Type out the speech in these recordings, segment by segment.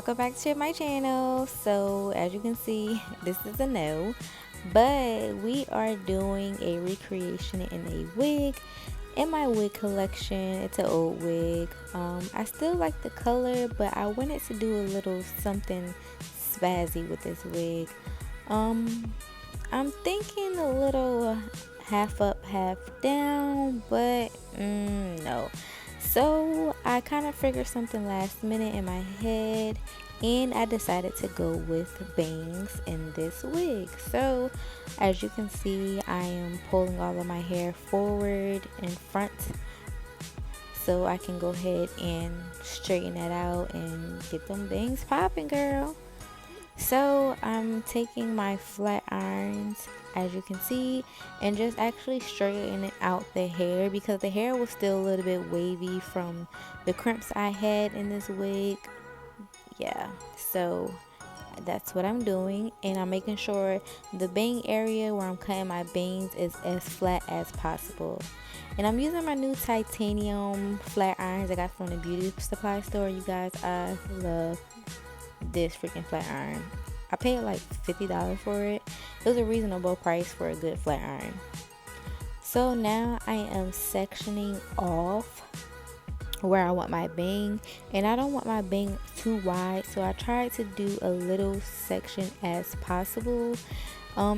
welcome back to my channel. So as you can see, this is a no, but we are doing a recreation in a wig in my wig collection. It's an old wig. I still like the color, but I wanted to do a little something spazzy with this wig. I'm thinking a little half up, half down, but no. So I kind of figured something last minute in my head, and I decided to go with bangs in this wig. So as you can see, I am pulling all of my hair forward and front so I can go ahead and straighten that out and get them bangs popping, girl. So I'm taking my flat irons, as you can see, and just actually straightening out the hair because the hair was still a little bit wavy from the crimps I had in this wig. Yeah, so that's what I'm doing, and I'm making sure the bang area where I'm cutting my bangs is as flat as possible. And I'm using my new titanium flat irons I got from the beauty supply store. You guys, I love this freaking flat iron. I paid like $50 for it. It was a reasonable price for a good flat iron. So now I am sectioning off where I want my bang, and I don't want my bang too wide, so I tried to do a little section as possible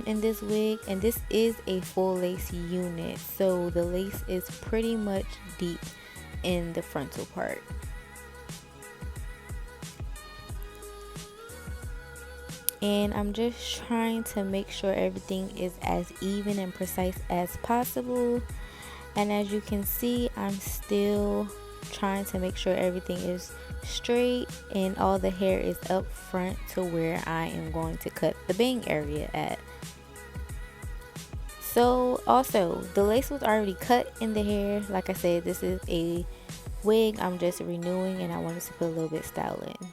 in this wig. And this is a full lace unit, so the lace is pretty much deep in the frontal part. And I'm just trying to make sure everything is as even and precise as possible. And as you can see, I'm still trying to make sure everything is straight and all the hair is up front to where I am going to cut the bang area at. So also, the lace was already cut in the hair. Like I said, this is a wig I'm just renewing, and I wanted to put a little bit of style in.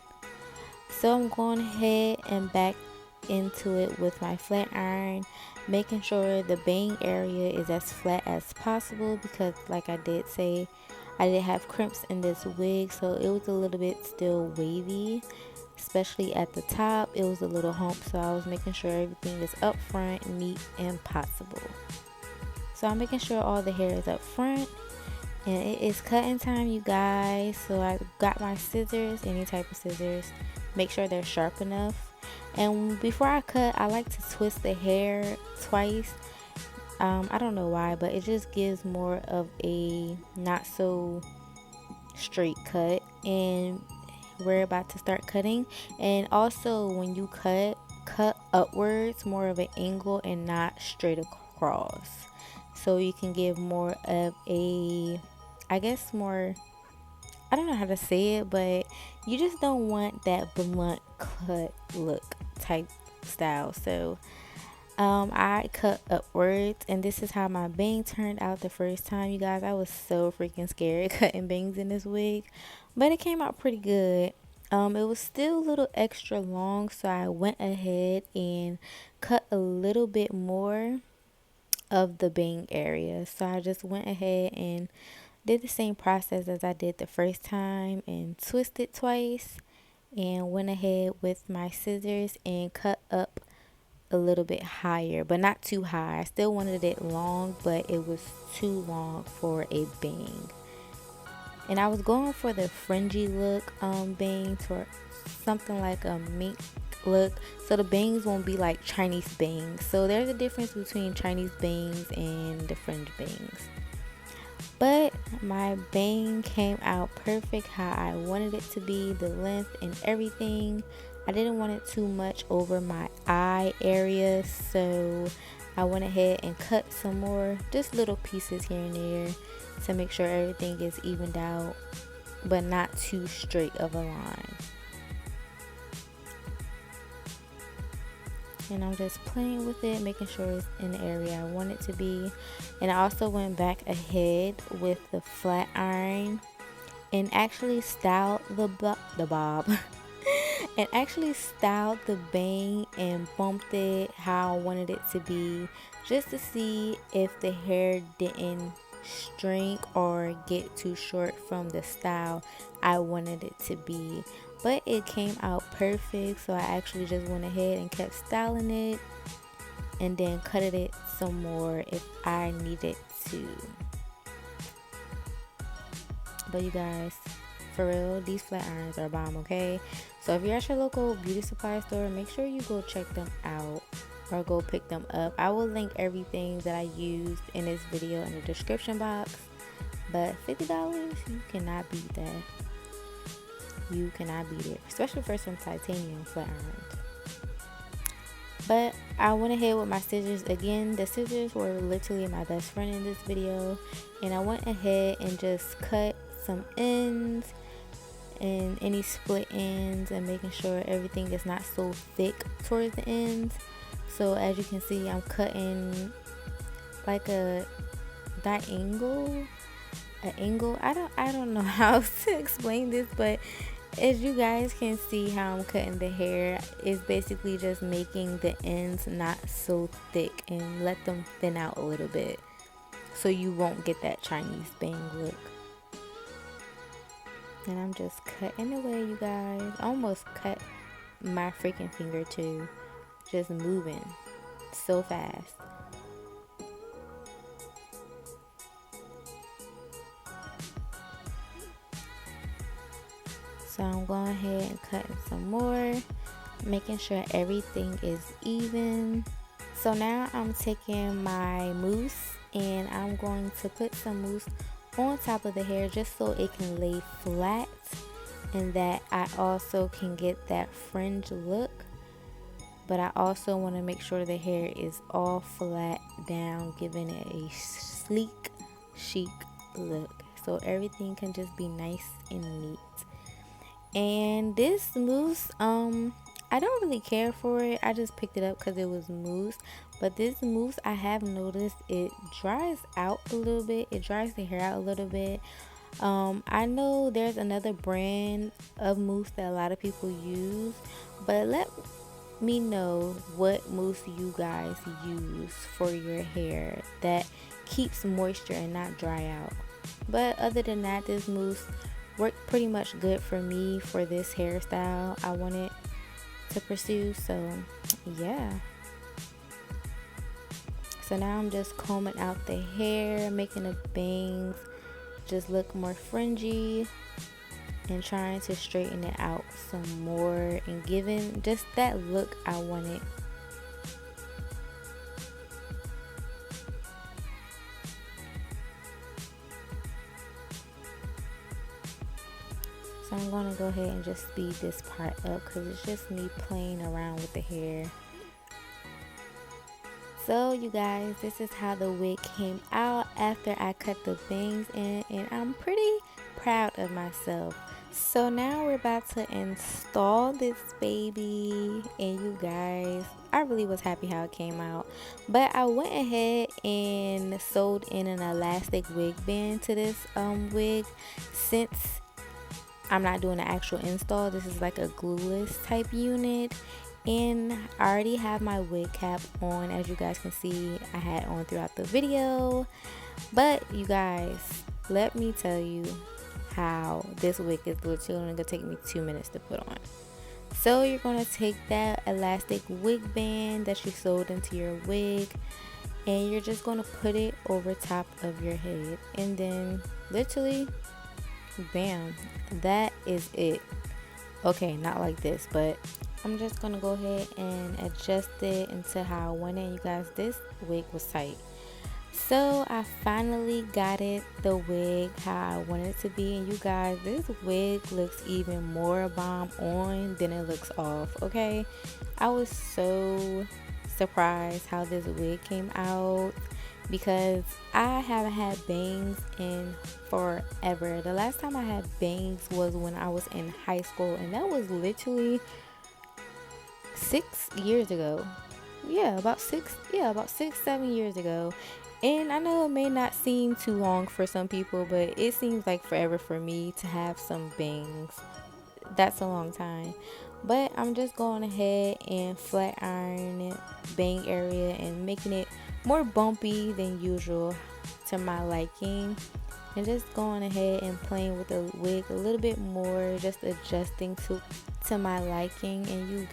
So I'm going ahead and back into it with my flat iron, making sure the bang area is as flat as possible because, like I did say, I did have crimps in this wig, so it was a little bit still wavy, especially at the top. It was a little hump, so I was making sure everything is up front, neat, and possible. So I'm making sure all the hair is up front. And it is cutting time, you guys. So I got my scissors, any type of scissors. Make sure they're sharp enough. And before I cut, I like to twist the hair twice. I don't know why, but it just gives more of a not so straight cut. And we're about to start cutting. And also when you cut upwards, more of an angle and not straight across. So you can give more of a, I guess more, I don't know how to say it, but you just don't want that blunt cut look type style. So I cut upwards, and this is how my bang turned out the first time, you guys. I was so freaking scared cutting bangs in this wig, but it came out pretty good. It was still a little extra long, so I went ahead and cut a little bit more of the bang area. So I just went ahead and did the same process as I did the first time and twisted twice, and went ahead with my scissors and cut up a little bit higher, but not too high. I still wanted it long, but it was too long for a bang. And I was going for the fringy look bangs, or something like a mink look, so the bangs won't be like Chinese bangs. So there's a difference between Chinese bangs and the fringe bangs. But my bang came out perfect how I wanted it to be, the length and everything. I didn't want it too much over my eye area, so I went ahead and cut some more, just little pieces here and there to make sure everything is evened out, but not too straight of a line. And I'm just playing with it, making sure it's in the area I want it to be. And I also went back ahead with the flat iron and actually styled the bob and actually styled the bang and bumped it how I wanted it to be, just to see if the hair didn't shrink or get too short from the style I wanted it to be. but it came out perfect, so I actually just went ahead and kept styling it and then cutted it some more if I needed to. But you guys, for real, these flat irons are bomb, okay? So if you're at your local beauty supply store, make sure you go check them out or go pick them up. I will link everything that I used in this video in the description box. But $50, you cannot beat that. You cannot beat it, especially for some titanium flat irons. But I went ahead with my scissors again. The scissors were literally my best friend in this video, and I went ahead and just cut some ends and any split ends, and making sure everything is not so thick towards the ends. So as you can see, I'm cutting like a diangle, an angle. I don't know how to explain this, but as you guys can see how I'm cutting the hair, is basically just making the ends not so thick and let them thin out a little bit, so you won't get that Chinese bang look. And I'm just cutting away, you guys. I almost cut my freaking finger too, just moving so fast. So I'm going ahead and cutting some more, making sure everything is even. So now I'm taking my mousse and I'm going to put some mousse on top of the hair just so it can lay flat, and that I also can get that fringe look. But I also want to make sure the hair is all flat down, giving it a sleek, chic look, so everything can just be nice and neat. And this mousse, I don't really care for it. I just picked it up because it was mousse. But this mousse, I have noticed it dries out a little bit. It dries the hair out a little bit. I know there's another brand of mousse that a lot of people use, but let me know what mousse you guys use for your hair that keeps moisture and not dry out. But other than that, this mousse worked pretty much good for me for this hairstyle I wanted to pursue. So yeah, so now I'm just combing out the hair, making the bangs just look more fringy, and trying to straighten it out some more and giving just that look I wanted. So I'm going to go ahead and just speed this part up because it's just me playing around with the hair. So you guys, this is how the wig came out after I cut the bangs in, and I'm pretty proud of myself. So now we're about to install this baby, and you guys, I really was happy how it came out. But I went ahead and sewed in an elastic wig band to this wig, since I'm not doing an actual install. This is like a glueless type unit. And I already have my wig cap on, as you guys can see I had on throughout the video. But you guys, let me tell you how this wig is literally going to take me 2 minutes to put on. So you're going to take that elastic wig band that you sewed into your wig, and you're just going to put it over top of your head, and then literally bam, that is it. Okay, not like this, but I'm just gonna go ahead and adjust it into how I want it. You guys, this wig was tight. So I finally got it, the wig, how I wanted it to be. And you guys, this wig looks even more bomb on than it looks off, okay? I was so surprised how this wig came out, because I haven't had bangs in forever. The last time I had bangs was when I was in high school, and that was literally 6 years ago. About 6-7 years ago. And I know it may not seem too long for some people, but it seems like forever for me to have some bangs. That's a long time. But I'm just going ahead and flat iron it, bang area, and making it more bumpy than usual to my liking. and just going ahead and playing with the wig a little bit more, just adjusting to my liking. And you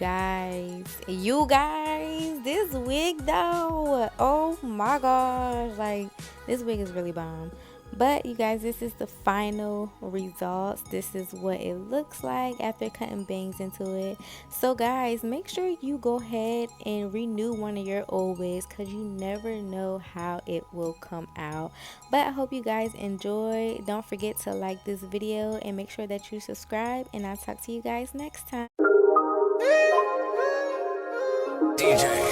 guys, this wig though, oh my gosh, like this wig is really bomb. But you guys, this is the final results. This is what it looks like after cutting bangs into it. So guys, make sure you go ahead and renew one of your old wigs, because you never know how it will come out. But I hope you guys enjoy. Don't forget to like this video and make sure that you subscribe, and I'll talk to you guys next time. DJ